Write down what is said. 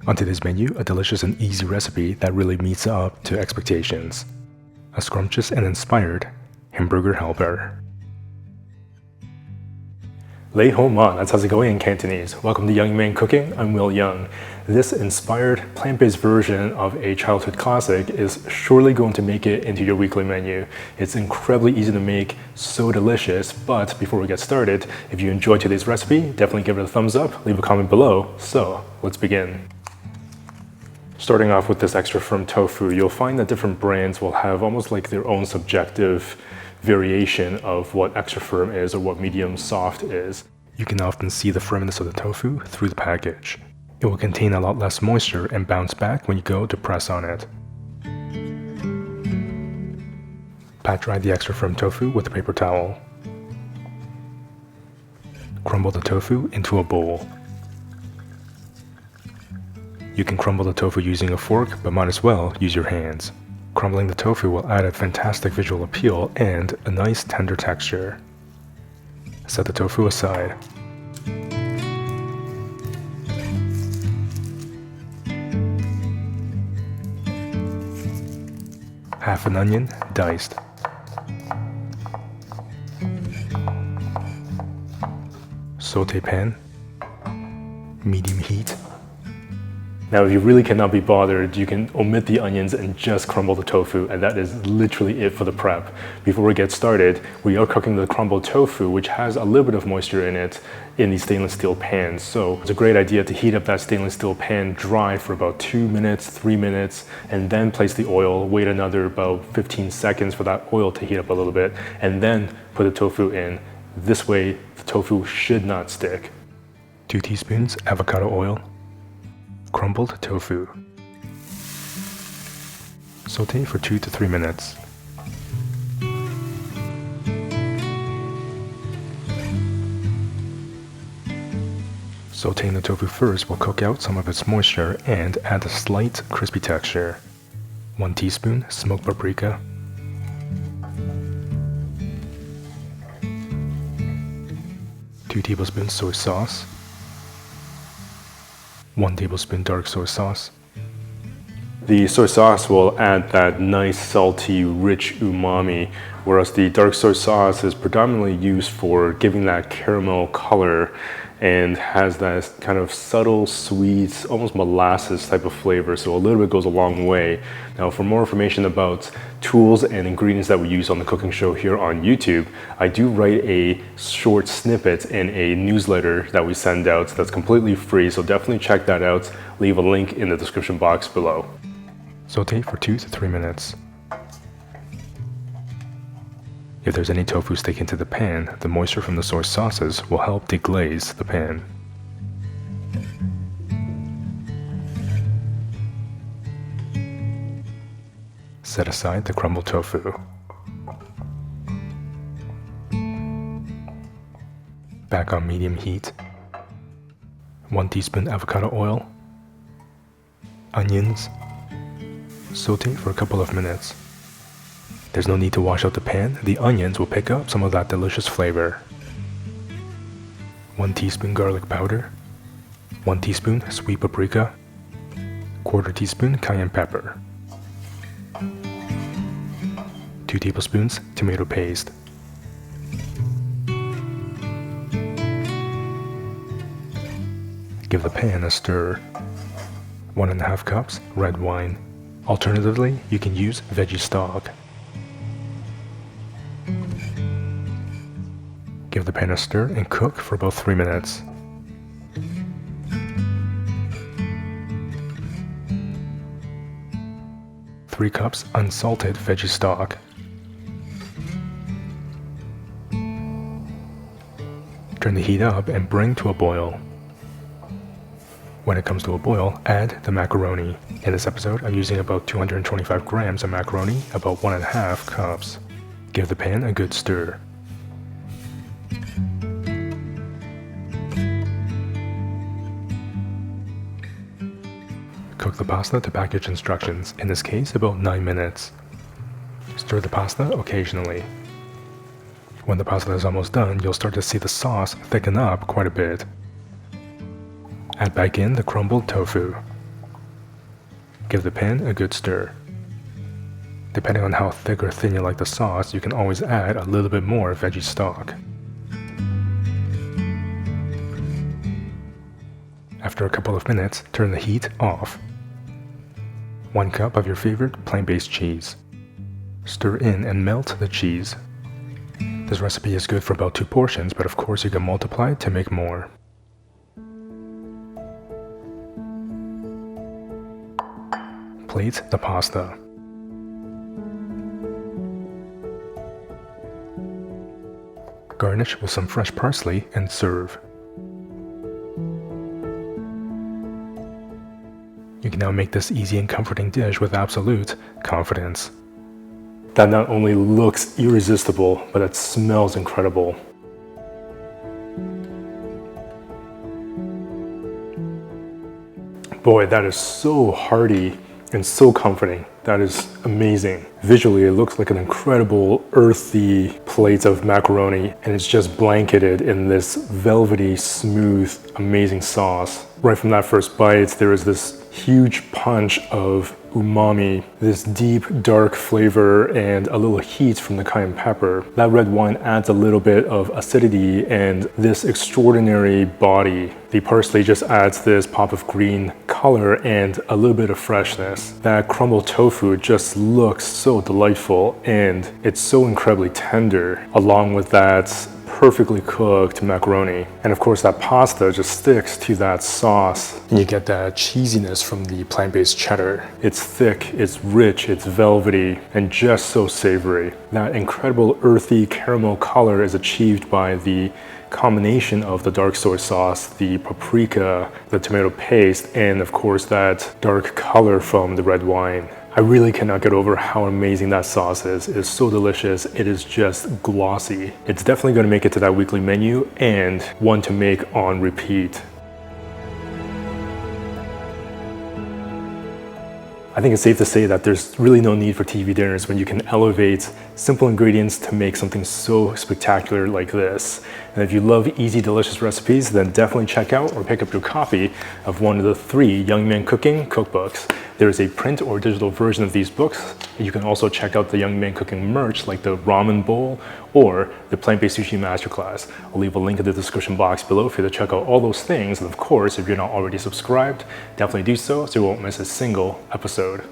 On today's menu, a delicious and easy recipe that really meets up to expectations. A scrumptious and inspired Hamburger Helper. Lei Ho Ma, that's how's it going in Cantonese. Welcome to Young Man Cooking, I'm Yeung. This inspired plant-based version of a childhood classic is surely going to make it into your weekly menu. It's incredibly easy to make, so delicious, but before we get started, if you enjoyed today's recipe, definitely give it a thumbs up, leave a comment below. So, let's begin. Starting off with this extra firm tofu, you'll find that different brands will have almost like their own subjective variation of what extra firm is or what medium soft is. You can often see the firmness of the tofu through the package. It will contain a lot less moisture and bounce back when you go to press on it. Pat dry the extra firm tofu with a paper towel. Crumble the tofu into a bowl. You can crumble the tofu using a fork, but might as well use your hands. Crumbling the tofu will add a fantastic visual appeal and a nice tender texture. Set the tofu aside. Half an onion, diced. Sauté pan, medium heat. Now, if you really cannot be bothered, you can omit the onions and just crumble the tofu, and that is literally it for the prep. Before we get started, we are cooking the crumbled tofu, which has a little bit of moisture in it, in these stainless steel pans. So it's a great idea to heat up that stainless steel pan dry for about 2 minutes, 3 minutes, and then place the oil, wait another about 15 seconds for that oil to heat up a little bit, and then put the tofu in. This way, the tofu should not stick. 2 teaspoons avocado oil. Crumbled tofu. Sauté for 2 to 3 minutes. Sautéing the tofu first will cook out some of its moisture and add a slight crispy texture. 1 teaspoon smoked paprika. 2 tablespoons soy sauce. 1 tablespoon dark soy sauce. The soy sauce will add that nice salty, rich umami, whereas the dark soy sauce is predominantly used for giving that caramel color and has that kind of subtle, sweet, almost molasses type of flavor, so a little bit goes a long way. Now, for more information about tools and ingredients that we use on the cooking show here on YouTube, I do write a short snippet in a newsletter that we send out that's completely free, so definitely check that out. Leave a link in the description box below. Sauté for 2 to 3 minutes. If there's any tofu sticking to the pan, the moisture from the soy sauces will help deglaze the pan. Set aside the crumbled tofu. Back on medium heat. 1 teaspoon avocado oil. Onions. Sauté for a couple of minutes. There's no need to wash out the pan, the onions will pick up some of that delicious flavor. 1 teaspoon garlic powder, 1 teaspoon sweet paprika, 1/4 teaspoon cayenne pepper, 2 tablespoons tomato paste. Give the pan a stir. 1½ cups red wine. Alternatively, you can use veggie stock. Give the pan a stir and cook for about 3 minutes. Three cups unsalted veggie stock. Turn the heat up and bring to a boil. When it comes to a boil, add the macaroni. In this episode, I'm using about 225 grams of macaroni, about 1½ cups. Give the pan a good stir. Cook the pasta to package instructions, in this case about 9 minutes. Stir the pasta occasionally. When the pasta is almost done, you'll start to see the sauce thicken up quite a bit. Add back in the crumbled tofu. Give the pan a good stir. Depending on how thick or thin you like the sauce, you can always add a little bit more veggie stock. After a couple of minutes, turn the heat off. 1 cup of your favorite plant-based cheese. Stir in and melt the cheese. This recipe is good for about 2 portions, but of course you can multiply to make more. Plate the pasta. Garnish with some fresh parsley and serve. You can now make this easy and comforting dish with absolute confidence. That not only looks irresistible, but it smells incredible. Boy, that is so hearty and so comforting. That is amazing. Visually, it looks like an incredible earthy plate of macaroni, and it's just blanketed in this velvety, smooth, amazing sauce. Right from that first bite, there is this huge punch of umami, this deep, dark flavor, and a little heat from the cayenne pepper. That red wine adds a little bit of acidity and this extraordinary body. The parsley just adds this pop of green color and a little bit of freshness. That crumbled tofu just looks so delightful, and it's so incredibly tender, along with that perfectly cooked macaroni. And of course that pasta just sticks to that sauce. And you get that cheesiness from the plant-based cheddar. It's thick, it's rich, it's velvety, and just so savory. That incredible earthy caramel color is achieved by the combination of the dark soy sauce, the paprika, the tomato paste, and of course that dark color from the red wine. I really cannot get over how amazing that sauce is. It is so delicious. It is just glossy. It's definitely going to make it to that weekly menu and one to make on repeat. I think it's safe to say that there's really no need for TV dinners when you can elevate simple ingredients to make something so spectacular like this. And if you love easy, delicious recipes, then definitely check out or pick up your copy of one of the 3 Young Man Cooking cookbooks. There is a print or digital version of these books. You can also check out the Young Man Cooking merch like the ramen bowl or the plant-based sushi masterclass. I'll leave a link in the description box below for you to check out all those things. And of course, if you're not already subscribed, definitely do so you won't miss a single episode.